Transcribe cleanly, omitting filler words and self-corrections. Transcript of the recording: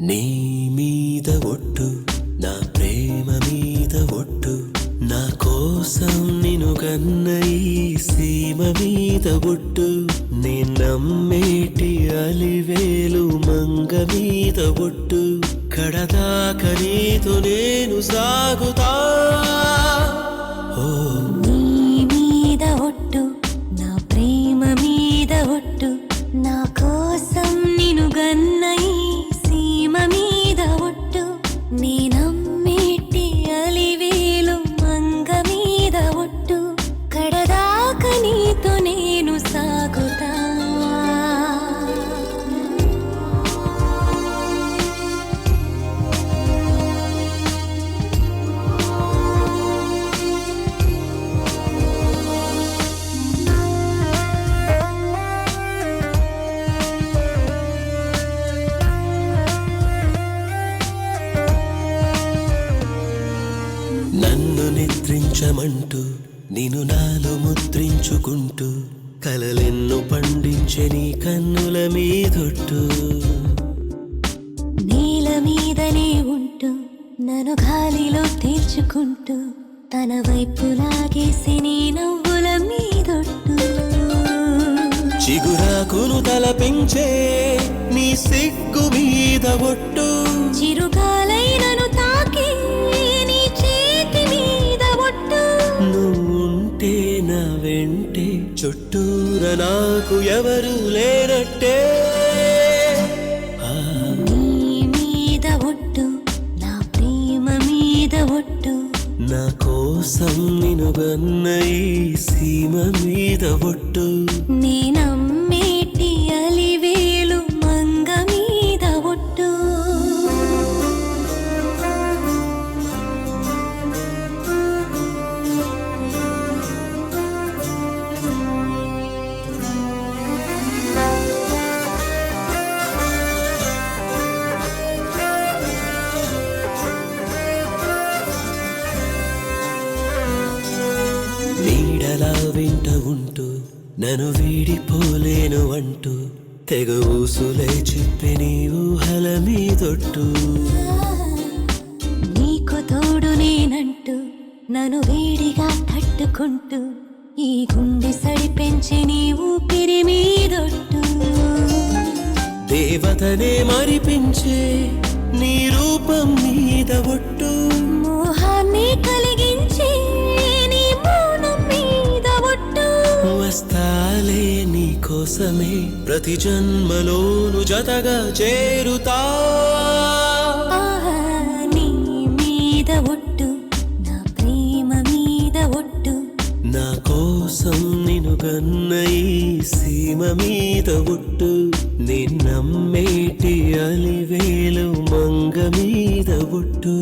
నీ మీద ఒట్టు, నా ప్రేమ మీద ఒట్టు, నా కోసం నిన్ను కన్న ఈ సీమ మీద ఒట్టు, నే నమ్మేటి అలివేలు మంగ మీద ఒట్టు, కడదాక నీతో నేను సాగుతా. నీ మీద ఒట్టు, నా ప్రేమ మీద ఒట్టు, నా కోసం నిన్ను గన్న ఈ సీమ మీద ఒట్టు, నీ నమ్మేటి అలివేలు మంగ మీద ఒట్టు, కడదాక నీతో నేను సాగుతా. నన్ను నిద్రించమంటూ నిన్ను నాలో ముద్రించుకుంటూ కలలెన్ను పండించే నీ కన్నుల మీదొట్టు, నేల మీదనే ఉంటూ నన్ను గాలిలో తీర్చుకుంటూ తన వైపు లాగేసి నీ నవ్వుల మీదొట్టు, చిగురాకును తలపించే నీ సిగ్గు మీద ఒట్టు, చిరుగాలైనను తాకి నీ చేతి మీద ఒట్టు, నువ్వుంటే నా వెంటే చుట్టూర నాకు ఎవరు లేనట్టే. నీ మీద ఒట్టు, నా ప్రేమ మీద ఒట్టు, నా కోసం నిన్ను గన్న ఈ సీమ మీద ఒట్టు, నీ నమ్మేటి అలివేలు మంగ మీద ఒట్టు. నీడలా వెంట ఉంటూ నన్ను వీడిపోలేను అంటూ తెగ ఊసులే చెప్పి నీ ఊహల మీదొట్టు, నీకు తోడు నేనంటూ నన్ను వేడిగా తట్టుకుంటూ ఈ గుండె సడి పెంచి నీ ఊపిరి మీదొట్టు, దేవతనే మరిపించే నీ రూపం మీద ఒట్టు, మోహాన్ని కలిగించి నీ మౌనం మీద ఒట్టు, వస్తాలే నీ కోసమే ప్రతి జన్మలోను జతగా చేరుతా. ఆహా, నీ మీద ఒట్టు, నా ప్రేమ మీద ఒట్టు, నా కోసం నిన్ను గన్న ఈ సీమ మీద ఒట్టు, నే నమ్మేటి అలివేలు మంగ మీద ఒట్టు.